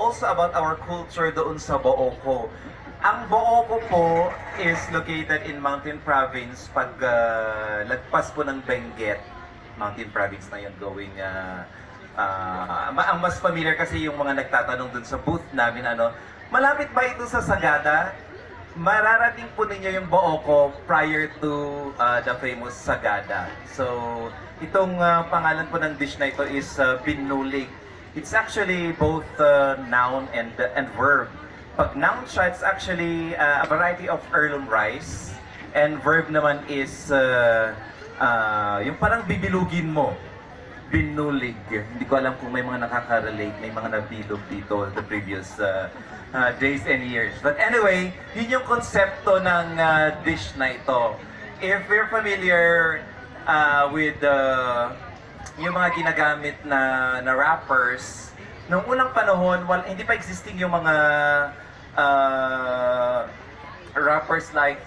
also about our culture doon sa Bohocco. Ang Bohocco po is located in Mountain Province. Pag lagpas po ng Benguet, Mountain Province na yun going ang mas familiar kasi yung mga nagtatanong dun sa booth namin, malapit ba ito sa Sagada? Mararating po ninyo yung Bohocco prior to the famous Sagada. So, itong pangalan po ng dish na ito is binulig. It's actually both noun and verb. Pag noun siya, it's actually a variety of heirloom rice. And verb naman is yung parang bibilugin mo. Binulig. Hindi ko alam kung may mga nakaka-relate, may mga nabilog dito the previous days and years. But anyway, yun yung konsepto ng dish na ito. If you're familiar with yung mga ginagamit na wrappers, noong unang panahon, hindi pa existing yung mga wrappers like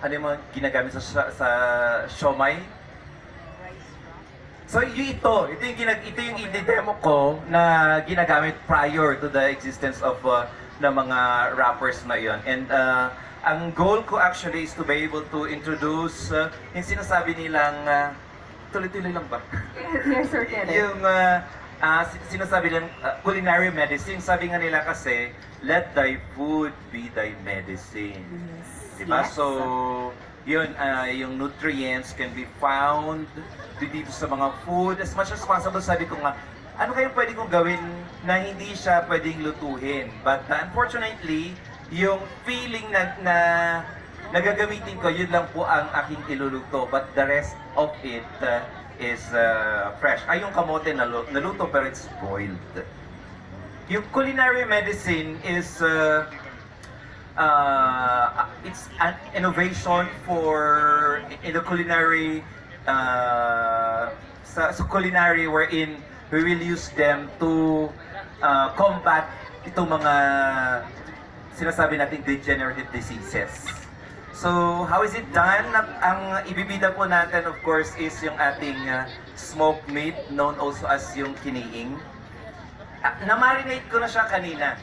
ano yung mga ginagamit sa siomai. So ito yung i-demo ko na ginagamit prior to the existence of ng mga rappers na yon. And ang goal ko actually is to be able to introduce yung sinasabi nilang tuloy-tuloy lang ba? Yes, sir, Kenneth. Yung sinasabi nilang culinary medicine, sabi nga nila kasi, let thy food be thy medicine. Yes. Diba? Yes. So, yun, yung nutrients can be found dito sa mga food. As much as possible, sabi ko nga, ano kayong pwede kong gawin na hindi siya pwedeng lutuhin? But unfortunately, yung feeling na nagagamitin ko, yun lang po ang aking iluluto. But the rest of it is fresh. Ay, yung kamote naluto pero it's boiled. Yung culinary medicine is it's an innovation for in the culinary sa culinary wherein we will use them to combat itong mga sinasabi nating degenerative diseases. So, how is it done? Ang ibibida po natin, of course, is yung ating smoked meat, known also as yung kiniing. Na-marinate ko na siya kanina.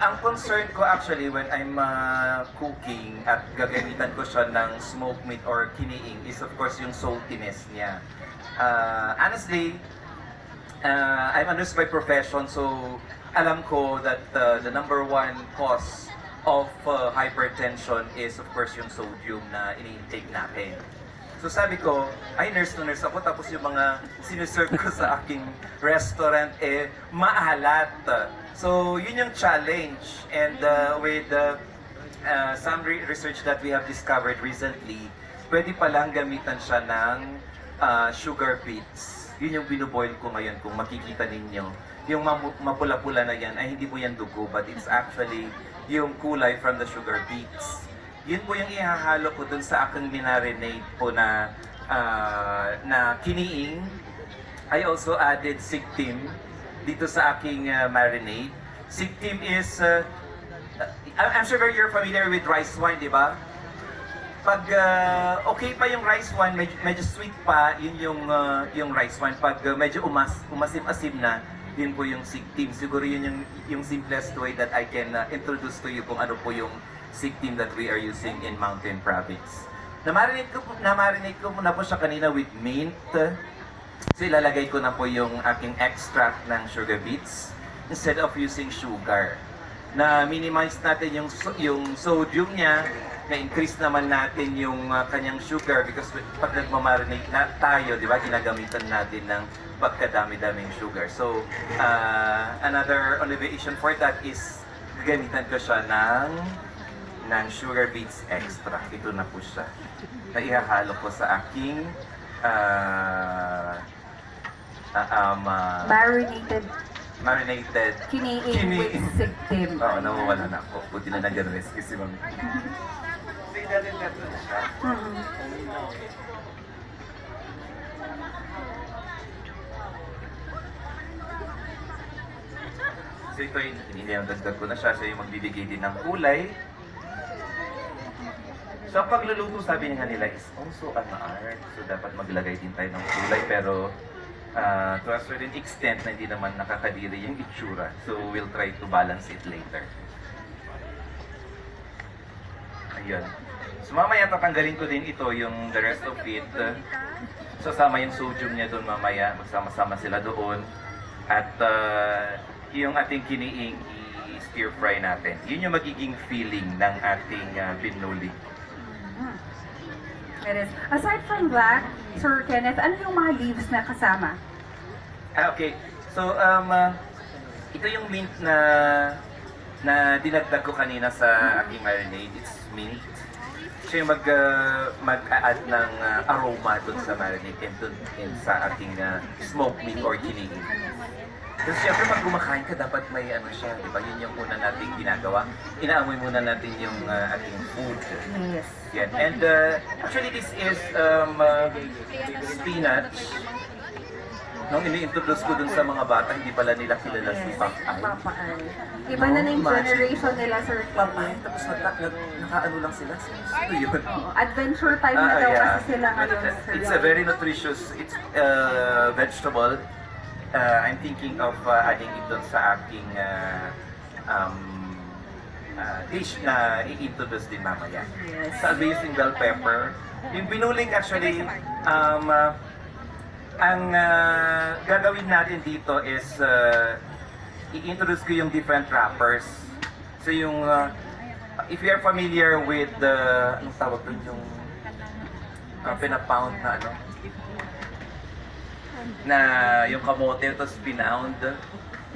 Ang concern ko actually when I'm cooking at gagamitan ko siya ng smoked meat or kiniing is of course yung saltiness niya. Honestly, I'm a nurse by profession, so alam ko that the number one cause of hypertension is of course yung sodium na ini-intake natin. So sabi ko, ay nurse na nurse ako, tapos yung mga sinuserve ko sa aking restaurant maalat. So yun yung challenge. And with some research that we have discovered recently, pwede palang gamitan siya ng sugar beets. Yun yung binuboil ko ngayon kung makikita ninyo. Yung mapula-pula na yan ay hindi po yan dugo, but it's actually yung kulay from the sugar beets. Yun po yung ihahalo ko dun sa aking minarinate po na kiniing. I also added sigtim dito sa aking marinade. Sigtim is, I'm sure you're familiar with rice wine, di ba? Pag okay pa yung rice wine, medyo sweet pa, yun yung rice wine. Pag medyo umasim-asim na, yun po yung sigtim. Siguro yun yung simplest way that I can introduce to you kung ano po yung sigtim that we are using in Mountain Province. Na-marinate ko na po siya kanina with mint. So ilalagay ko na po yung aking extract ng sugar beets instead of using sugar. Na-minimize natin yung sodium niya, na-increase naman natin yung kanyang sugar because pag nagmamarinate na tayo, di ba, ginagamitan natin ng pagkadami-daming sugar. So, another alleviation for that is gagamitan ko siya ng sugar beets extract. Ito na po siya. Na ihahalo ko sa aking marinated Kiniing with sigtim. Oo, nawawala na ako. Buti na nag-rescue si Mami. Say that in that na siya. So ito yung dagdag ko na siya. So yung magbibigay din ng kulay. So ang pagluluto, sabi nga nila, is also an art. So dapat maglagay din tayo ng kulay. Pero to a certain extent na hindi naman nakakadiri yung itsura. So we'll try to balance it later. Ayun. So mamaya tatanggalin ko din ito, yung the rest of it. Sasama yung sodium niya doon mamaya, magsama-sama sila doon. At yung ating kiniing i-stir fry natin. Yun yung magiging feeling ng ating binuli. It is. Aside from that, Sir Kenneth, ano yung mga leaves na kasama? Okay. So, ito yung mint na dinagdag ko kanina sa aking marinade. It's mint. Siya yung mag-add ng aroma dun sa marinade and dun sa ating smoked meat or kiniing. Kasi syempre pag kumakain ka, dapat may ano siya, di ba? Yun yung una nating ginagawa. Inaamoy muna natin yung ating food. Yes. Yan. And actually this is spinach. Nung ini-introduce ko dun sa mga bata, hindi pala nila kilala si Popeye. Popeye. Iba na na yung generation nila, Sir Popeye, Kenneth. tapos nakaano lang sila. Sino yun? Oo, adventure time na daw kasi sila ngayon, Sir. It's a very nutritious, it's vegetable. I'm thinking of adding it doon sa aking dish na i-introduce din mamaya. Yes. So I'll be using bell pepper. Yung binuling actually, ang gagawin natin dito is i-introduce ko yung different wrappers. So yung, if you are familiar with the, anong tawag doon, yung pinapound na ano? Na yung kamote, tapos pinound.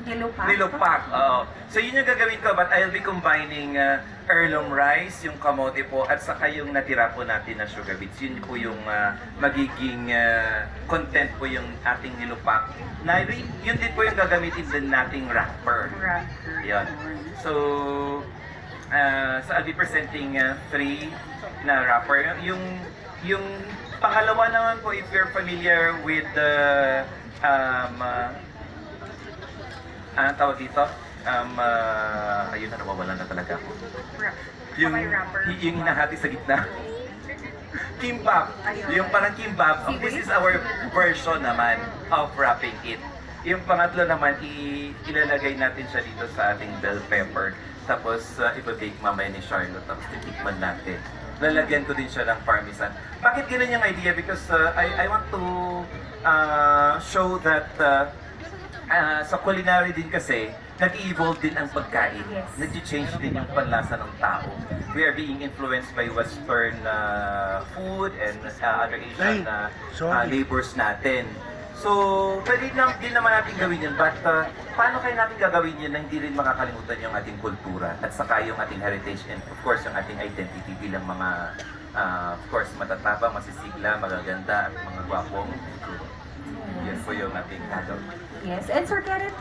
Nilupak. Nilupak, oo. So yun yung gagawin ko, but I'll be combining heirloom rice, yung kamote po, at saka yung natira po natin na sugar beets. Yun po yung magiging content po yung ating nilupak. Na yun din po yung gagamitin din nating wrapper. Yun. So I'll be presenting 3 na wrapper. Yung pangalawa naman po, if you're familiar with the anong tawag dito? Ayun na, nawawalan na talaga ako. Yung hinahati sa gitna. Kimbap. Yung parang kimbap. This is our version naman of wrapping it. Yung pangatlo naman, ilalagay natin siya dito sa ating bell pepper. Tapos ipabake mamaya ni Charlotte. Tapos titikman natin. Lalagyan ko din siya ng parmesan. Bakit ganun yung idea? Because I want to show that sa culinary din kasi, nag-evolve din ang pagkain. Yes. Nag-change din yung panlasa ng tao. We are being influenced by Western food and other Asian neighbors natin. So, pwede din naman natin gawin yun. But paano kaya natin gagawin yun na hindi rin makakalimutan yung ating kultura at saka yung ating heritage and of course yung ating identity bilang mga of course matatapang, masisigla, magaganda at mga gwapong. Yan po yung ating gagawin. Yes, and Sir Kenneth,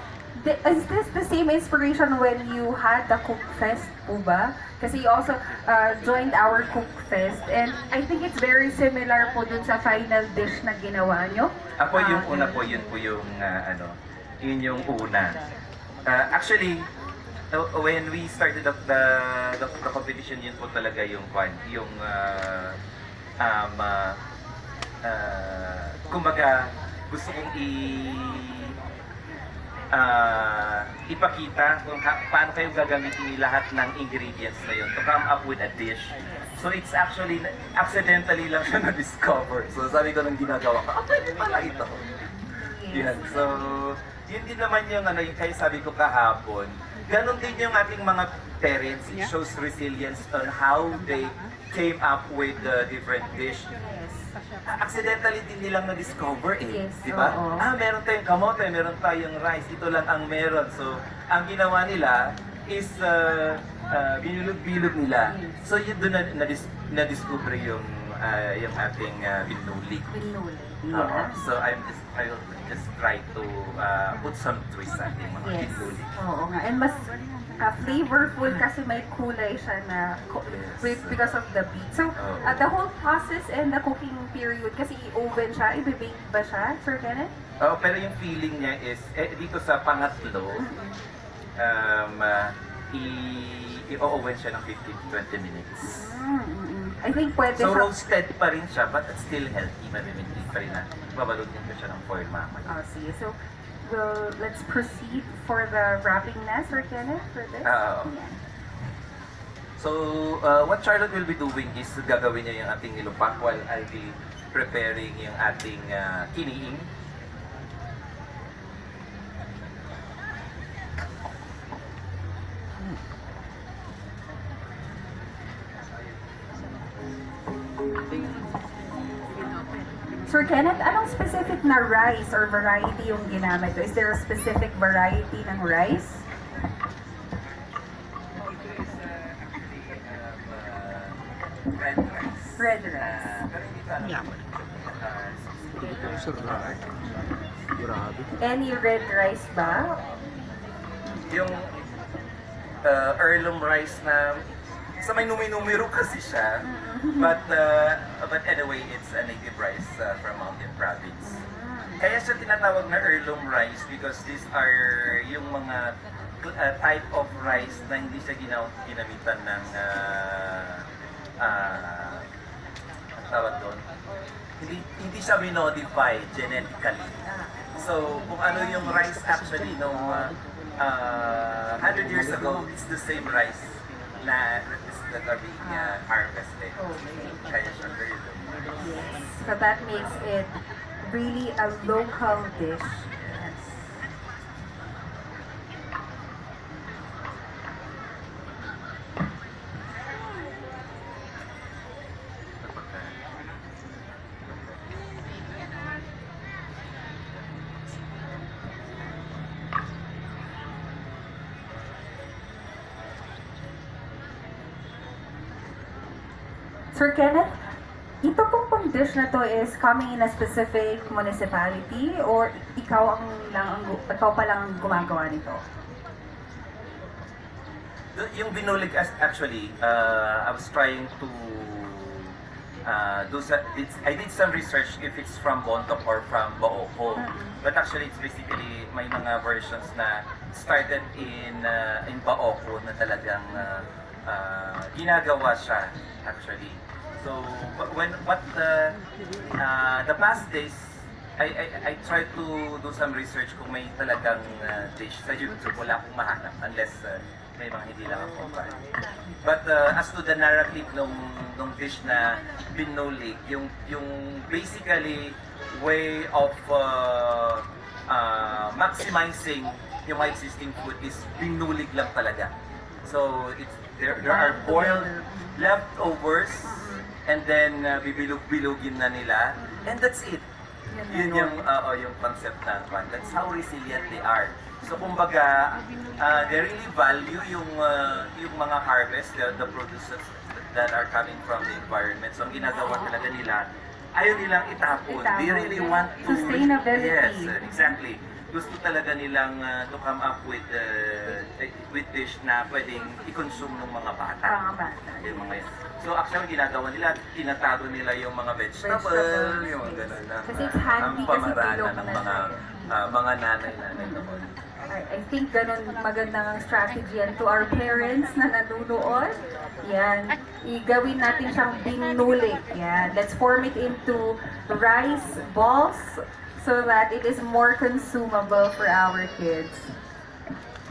is this the same inspiration when you had the Cook Fest po ba? Kasi you also joined our Cook Fest and I think it's very similar po dun sa final dish na ginawa nyo. Ako yung una po, yun po yung yun yung una. Actually, when we started up the competition, yun po talaga yung kumbaga gusto kong ipakita kung paano kayo gagamitin lahat ng ingredients na yun to come up with a dish. So it's actually, accidentally lang siya na-discover. So sabi ko nung ginagawa ko, pwede pala ito. Yan. So, yun din naman yung yung kaya sabi ko kahapon, ganun din yung ating mga parents. It shows resilience on how they came up with the different dish. Accidentally din nilang na-discover Yes, di ba? oo. Meron tayong kamote, meron tayong rice, ito lang ang meron. So, ang ginawa nila is binulog-bilog nila. So, yun doon na-discover yung ating binuli. Pinuli. So, I will just try to put some twist sa ating mga Yes. binuli. Oo nga. And mas flavorful kasi may kulay siya na because of the beet. So, the whole process and the cooking period, kasi i-oven siya, i-bake ba siya, Sir Kenneth? Pero yung feeling niya is, dito sa pangatlo, i-oven siya ng 15 to 20 minutes. I think pwede So siya. roasted pa rin siya, but it's still healthy. Mamimigli pa rin na. Babalutin ko siya ng foil mamaya. Oh, sige. So, let's proceed for the wrapping na, Sir Kenneth, for this. Oo. Yan. So, what Charlotte will be doing is gagawin niya yung ating nilupak while I'll be preparing yung ating kiniing. Sir Kenneth, anong specific na rice or variety yung ginamit? Is there a specific variety ng rice? Red rice. Red rice. Pero hindi pa alam. Grabe. Any red rice ba? Yung heirloom rice na sa may numero kasi siya. But anyway, it's a native rice from Mountain Province. Kaya siya tinatawag na heirloom rice because these are yung mga type of rice na hindi siya ginamitan ng ang tawag doon. Hindi siya minodify genetically. So, kung ano yung rice actually nung 100 years ago, it's the same rice na that are being harvested. Okay. Kaya siya heirloom. Yes. So that makes it really a local dish. Yes. Sir Kenneth, ito pong dish na to is coming in a specific municipality or ikaw pa lang ang gumagawa nito? Yung binulig actually, I was trying to I did some research if it's from Bontoc or from Baoco. But actually, it's basically may mga versions na started in Baoco na talagang ginagawa siya actually. So the past days, I tried to do some research kung may talagang dish sa YouTube. Wala akong mahanap unless may mga hindi lang ako pa. But as to the narrative nung dish na binulig, yung basically way of maximizing yung mga existing food is binulig lang talaga. So there are boiled leftovers and then bibilog-bilogin na nila and that's it. Yun yung concept ng one. That's how resilient they are. So kumbaga, they really value yung mga harvest, the produces that are coming from the environment. So ang ginagawa talaga nila, ayaw nilang itapon. They really want to... Sustainability. Yes, exactly. Gusto talaga nilang to come up with dish na pwedeng i-consume ng mga bata. Mga bata. Yung mga yan. So actually ginagawa nila, tinatago nila yung mga vegetable, yung gano'n na. Kasi it's handy ang kasi pamarana bilog ng na mga nanay-nanay noon. I think ganun magandang strategy yan to our parents na nanunood. Yan, igawin natin siyang binulik. Yan, let's form it into rice balls so that it is more consumable for our kids.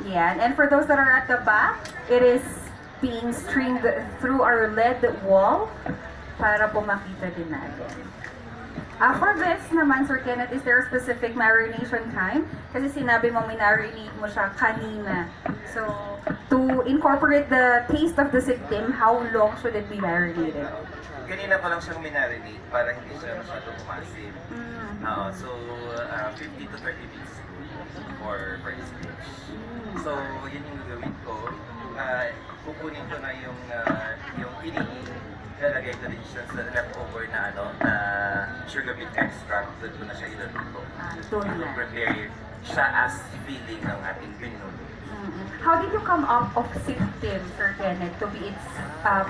Yan, and for those that are at the back, it is being stringed through our lead wall para po makita din natin. For this naman, Sir Kenneth, is there a specific marination time? Kasi sinabi mo minarinate mo siya kanina. So, to incorporate the taste of the siktim, how long should it be marinated? Kanina pa lang siyang minarinate para hindi siya masyado umasim. So, 50 to 30 minutes for this dish. So, yun yung gagawin ko. Kukunin ko na yung kiniing. Lalagay ko din siya sa leftover na sugar beet extract. Doon ko na siya iluluto. Doon na. Prepare siya as filling ng ating binulo. How did you come up of siktim, Sir Kenneth, to be its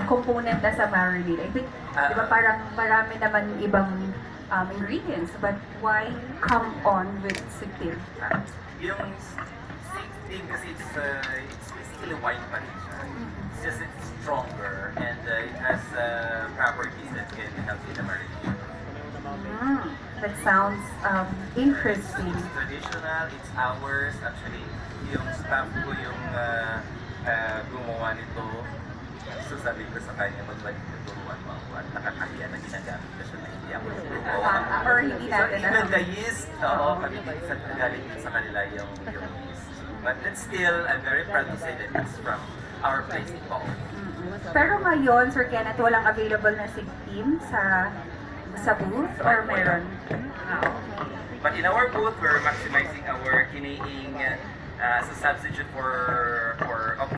component as a marinade? I think, di ba parang marami naman ibang ingredients, but why come on with siktim? Yung siktim kasi it's basically wine pa rin siya. It's just it's stronger and it has proper have in the marinade. That sounds interesting. It's traditional, it's ours. Actually, yung staff ko yung gumawa nito. So sabi ko sa kanya, magbalik na turuan mo ako at nakakahiya na ginagamit ko siya na hindi ako gumawa. Or hindi So natin even alam. the yeast, oo, kami minsan galing din sa kanila yung yeast. But it's still, I'm very proud to say that it's from our place in Bacoor. Pero ngayon, Sir Kenneth, walang available na SIG team sa booth or meron? But in our booth, we're maximizing our kinaing as a substitute for